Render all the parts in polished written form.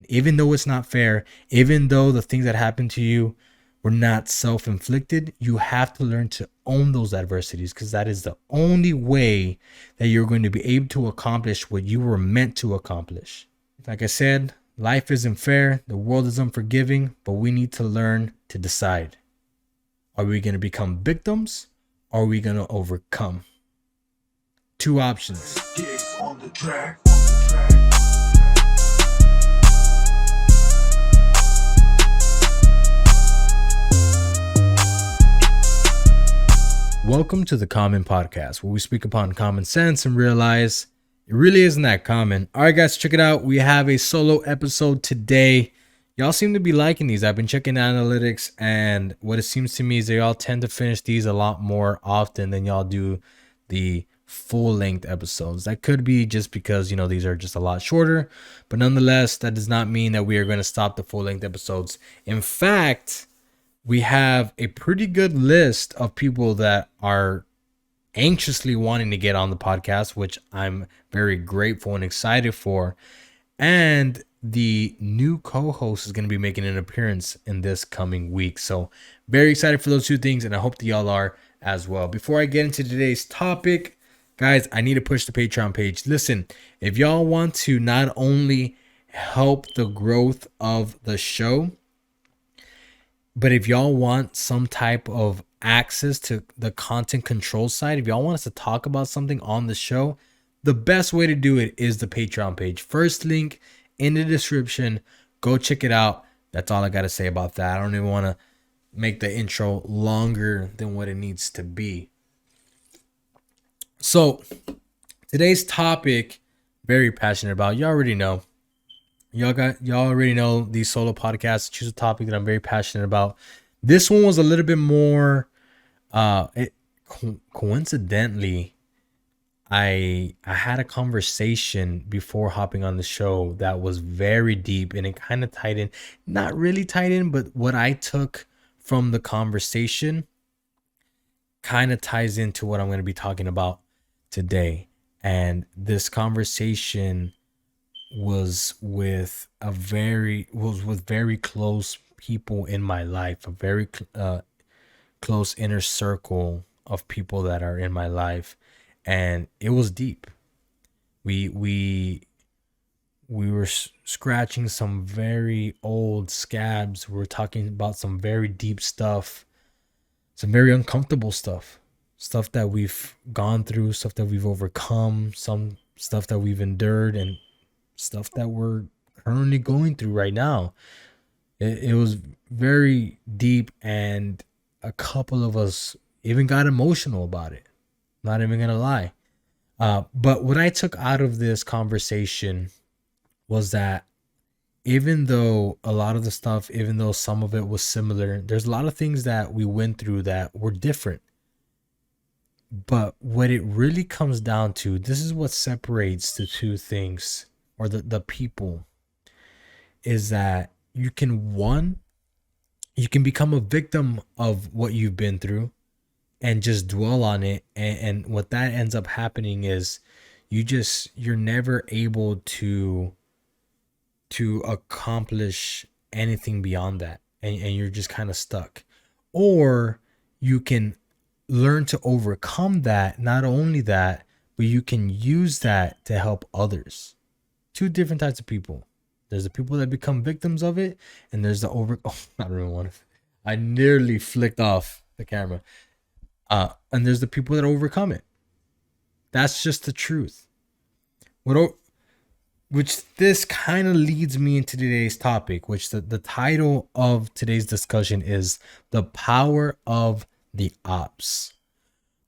Even though it's not fair, even though the things that happen to you were not self-inflicted, you have to learn to own those adversities, because that is the only way that you're going to be able to accomplish what you were meant to accomplish. Like I said, life isn't fair, the world is unforgiving, but we need to learn to decide. Are we going to become victims, or are we going to overcome? Two options. On the track. Welcome to the Common Podcast, where we speak upon common sense and realize it really isn't that common. All right, guys, check it out. We have a solo episode today. Y'all seem to be liking these. I've been checking analytics, and what it seems to me is they all tend to finish these a lot more often than y'all do the full-length episodes. That could be just because, these are just a lot shorter, but nonetheless, that does not mean that we are going to stop the full-length episodes. In fact, we have a pretty good list of people that are anxiously wanting to get on the podcast, which I'm very grateful and excited for. And the new co-host is going to be making an appearance in this coming week. So very excited for those two things, and I hope that y'all are as well. Before I get into today's topic, guys, I need to push the Patreon page. Listen, if y'all want to not only help the growth of the show, but if y'all want some type of access to the content control side, if y'all want us to talk about something on the show, the best way to do it is the Patreon page. First link in the description. Go check it out. That's all I got to say about that. I don't even want to make the intro longer than what it needs to be. So today's topic, very passionate about. You already know. Y'all already know these solo podcasts. Choose a topic that I'm very passionate about. This one was a little bit more. Coincidentally, I had a conversation before hopping on the show that was very deep, and it kind of tied in. Not really tied in, but what I took from the conversation kind of ties into what I'm going to be talking about today. And this conversation was with very close people in my life, a very close inner circle of people that are in my life, and it was deep. We were scratching some very old scabs. We were talking about some very deep stuff, some very uncomfortable stuff that we've gone through, stuff that we've overcome, some stuff that we've endured, and stuff that we're currently going through right now. It was very deep, and a couple of us even got emotional about it. Not even gonna lie. But what I took out of this conversation was that even though a lot of the stuff, even though some of it was similar, there's a lot of things that we went through that were different. But what it really comes down to, this is what separates the two things, or the people, is that you can become a victim of what you've been through and just dwell on it, and what that ends up happening is you're never able to accomplish anything beyond that, and you're just kind of stuck. Or you can learn to overcome that. Not only that, but you can use that to help others. Two different types of people. There's the people that become victims of it, and there's the I don't even want to. I nearly flicked off the camera. And there's the people that overcome it. That's just the truth. Which this kind of leads me into today's topic, which the title of today's discussion is The Power of the Ops.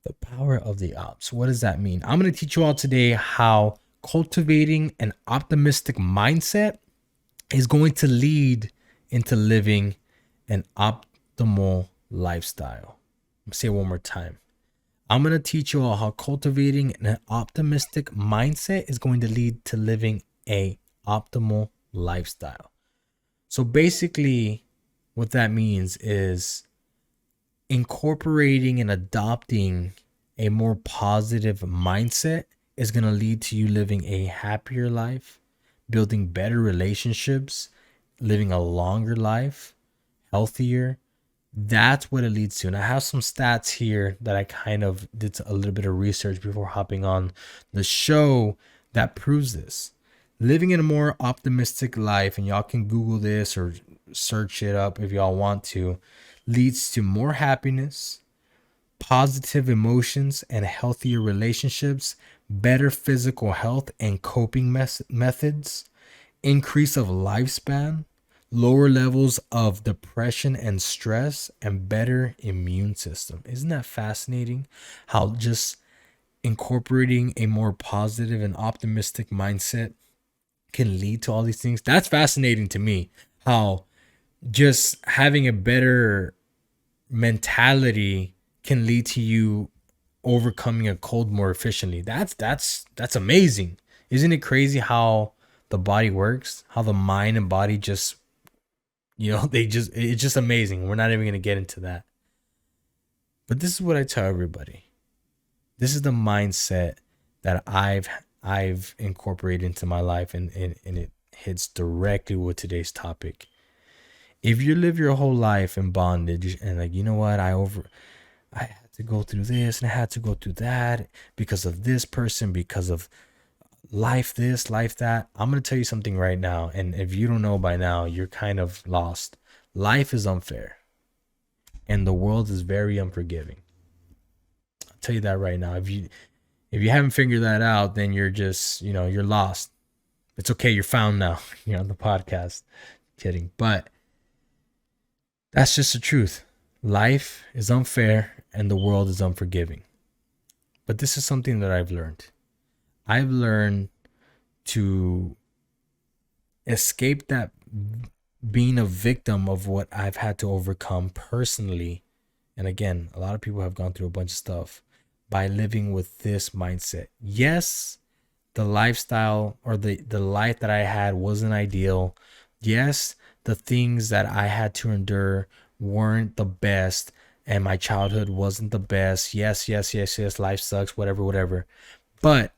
The power of the ops. What does that mean? I'm going to teach you all today how cultivating an optimistic mindset is going to lead into living an optimal lifestyle. I'm going to say it one more time. I'm going to teach you all how cultivating an optimistic mindset is going to lead to living a optimal lifestyle. So basically, what that means is incorporating and adopting a more positive mindset is going to lead to you living a happier life, building better relationships, living a longer life, healthier. That's what it leads to. And I have some stats here that I kind of did a little bit of research before hopping on the show that proves this. Living in a more optimistic life, and y'all can Google this or search it up if y'all want to, leads to more happiness, positive emotions, and healthier relationships, better physical health and coping methods, increase of lifespan, lower levels of depression and stress, and better immune system. Isn't that fascinating? How just incorporating a more positive and optimistic mindset can lead to all these things. That's fascinating to me. How just having a better mentality can lead to you overcoming a cold more efficiently. That's amazing. Isn't it crazy how the body works? How the mind and body just, it's just amazing. We're not even going to get into that. But this is what I tell everybody. This is the mindset that I've incorporated into my life, and it hits directly with today's topic. If you live your whole life in bondage and like, you know what, I had to go through this and I had to go through that because of this person, because of life this, life that. I'm going to tell you something right now. And if you don't know by now, you're kind of lost. Life is unfair and the world is very unforgiving. I'll tell you that right now. If you haven't figured that out, then you're just, you're lost. It's okay. You're found now. You're on the podcast. Kidding. But that's just the truth. Life is unfair and the world is unforgiving. But this is something that I've learned. I've learned to escape that being a victim of what I've had to overcome personally. And again, a lot of people have gone through a bunch of stuff by living with this mindset. Yes, the lifestyle or the life that I had wasn't ideal. Yes, the things that I had to endure weren't the best and my childhood wasn't the best. Yes, life sucks, whatever. But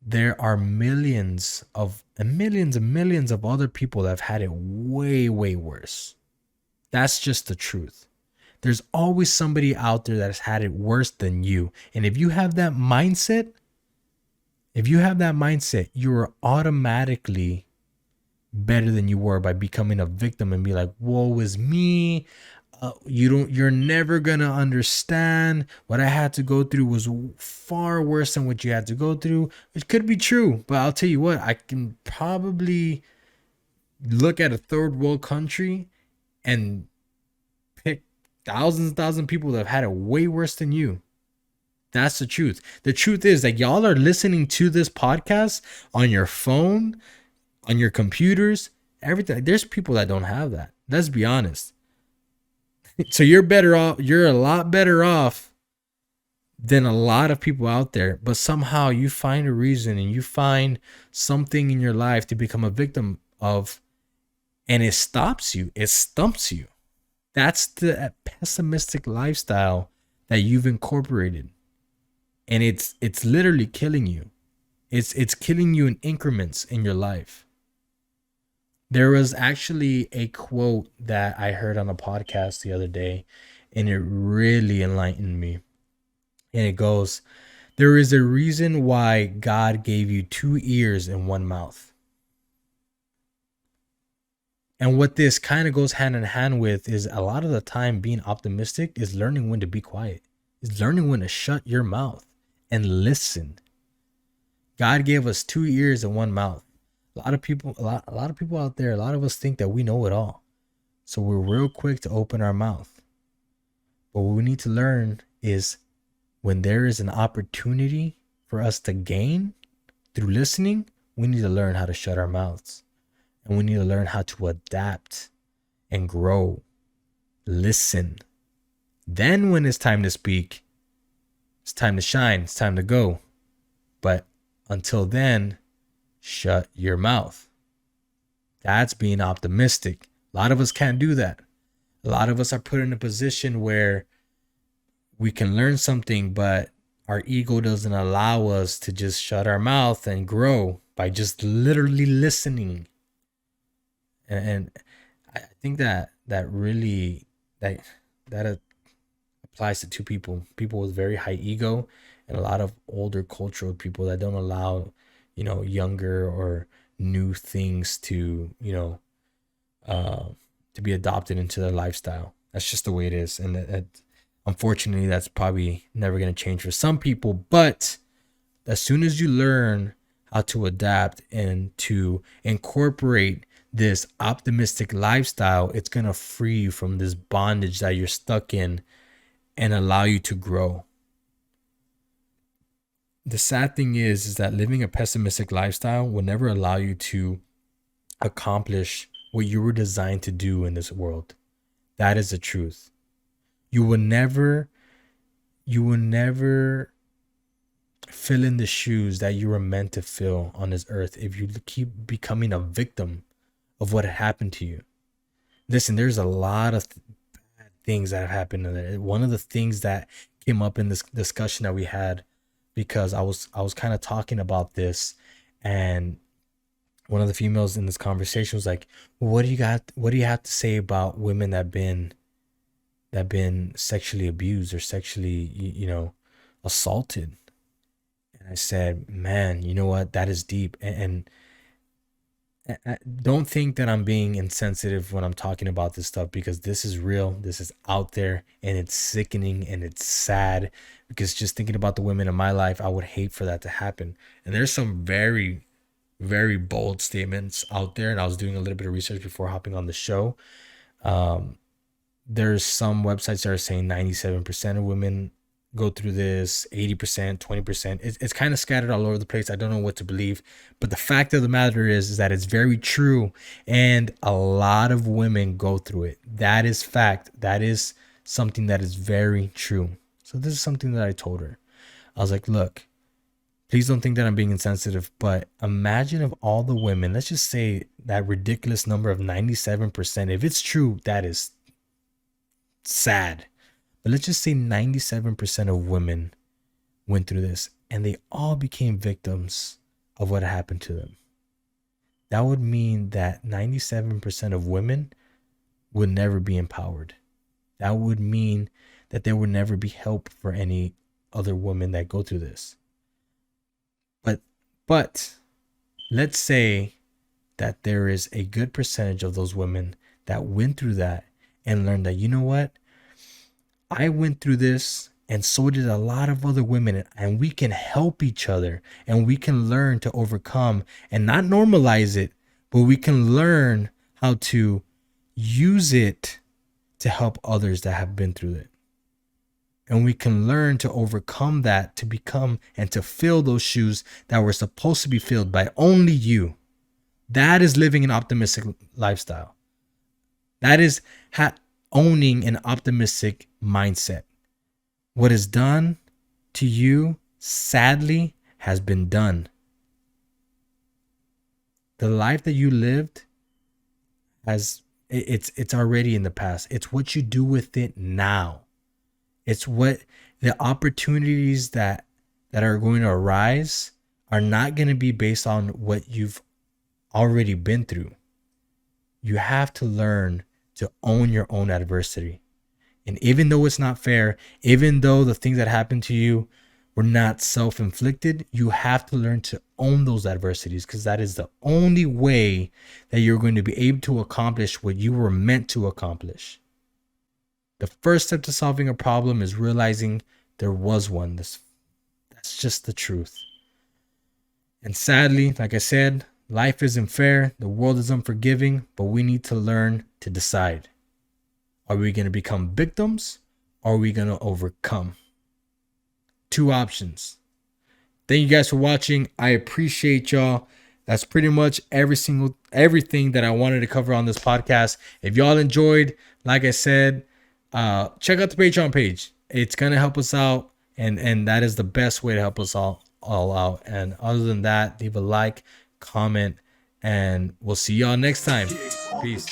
there are millions and millions of other people that have had it way, way worse. That's just the truth. There's always somebody out there that has had it worse than you. And if you have that mindset, you are automatically better than you were by becoming a victim and be like, woe is me. You're never gonna understand. What I had to go through was far worse than what you had to go through. It could be true, but I'll tell you what, I can probably look at a third world country and pick thousands of people that have had it way worse than you. That's the truth. The truth is that y'all are listening to this podcast on your phone, on your computers, everything. There's people that don't have that. Let's be honest. So you're better off. You're a lot better off than a lot of people out there. But somehow you find a reason and you find something in your life to become a victim of, and it stops you. It stumps you. That's the pessimistic lifestyle that you've incorporated, and it's literally killing you. It's killing you in increments in your life. There was actually a quote that I heard on a podcast the other day, and it really enlightened me. And it goes, there is a reason why God gave you 2 ears and 1 mouth. And what this kind of goes hand in hand with is a lot of the time being optimistic is learning when to be quiet. Is learning when to shut your mouth and listen. God gave us 2 ears and 1 mouth. A lot of people out there, a lot of us think that we know it all. So we're real quick to open our mouth. But what we need to learn is when there is an opportunity for us to gain through listening, we need to learn how to shut our mouths. And we need to learn how to adapt and grow. Listen. Then when it's time to speak, it's time to shine, it's time to go. But until then, shut your mouth. That's being optimistic. A lot of us can't do that. A lot of us are put in a position where we can learn something, but our ego doesn't allow us to just shut our mouth and grow. by just literally listening. And I think that really that that applies to two people with very high ego, and a lot of older cultural people that don't allow, younger or new things to, uh, to be adopted into their lifestyle. That's just the way it is. And unfortunately, that's probably never going to change for some people. But as soon as you learn how to adapt and to incorporate this optimistic lifestyle, it's going to free you from this bondage that you're stuck in and allow you to grow. The sad thing is that living a pessimistic lifestyle will never allow you to accomplish what you were designed to do in this world. That is the truth. You will never fill in the shoes that you were meant to fill on this earth if you keep becoming a victim of what had happened to you. Listen, there's a lot of bad things that have happened. One of the things that came up in this discussion that we had, because I was kind of talking about this, and one of the females in this conversation was like, well, what do you have to say about women that been sexually abused or sexually, assaulted? And I said, man, you know what? That is deep. And don't think that I'm being insensitive when I'm talking about this stuff, because this is real. This is out there, and it's sickening and it's sad, because just thinking about the women in my life, I would hate for that to happen. And there's some very, very bold statements out there. And I was doing a little bit of research before hopping on the show. There's some websites that are saying 97% of women go through this, 80%, 20%. It's kind of scattered all over the place. I don't know what to believe. But the fact of the matter is that it's very true. And a lot of women go through it. That is fact. That is something that is very true. So this is something that I told her. I was like, look, please don't think that I'm being insensitive, but imagine if all the women, let's just say that ridiculous number of 97%, if it's true, that is sad. But let's just say 97% of women went through this and they all became victims of what happened to them. That would mean that 97% of women would never be empowered. That would mean that there would never be help for any other women that go through this. But let's say that there is a good percentage of those women that went through that and learned that, you know what? I went through this, and so did a lot of other women, and we can help each other, and we can learn to overcome and not normalize it, but we can learn how to use it to help others that have been through it. And we can learn to overcome that, to become and to fill those shoes that were supposed to be filled by only you. That is living an optimistic lifestyle. That is owning an optimistic mindset. What is done to you, sadly, has been done. The life that you lived it's already in the past. It's what you do with it now. It's what the opportunities that are going to arise are not going to be based on what you've already been through. You have to learn to own your own adversity. And even though it's not fair, even though the things that happened to you were not self-inflicted, you have to learn to own those adversities, because that is the only way that you're going to be able to accomplish what you were meant to accomplish. The first step to solving a problem is realizing there was one. That's just the truth. And sadly, like I said, life isn't fair. The world is unforgiving, but we need to learn to decide. Are we going to become victims, or are we going to overcome? Two options. Thank you guys for watching. I appreciate y'all. That's pretty much everything that I wanted to cover on this podcast. If y'all enjoyed, like I said, check out the Patreon page. It's gonna help us out, and that is the best way to help us all out. And other than that, leave a like, comment, and we'll see y'all next time. Peace.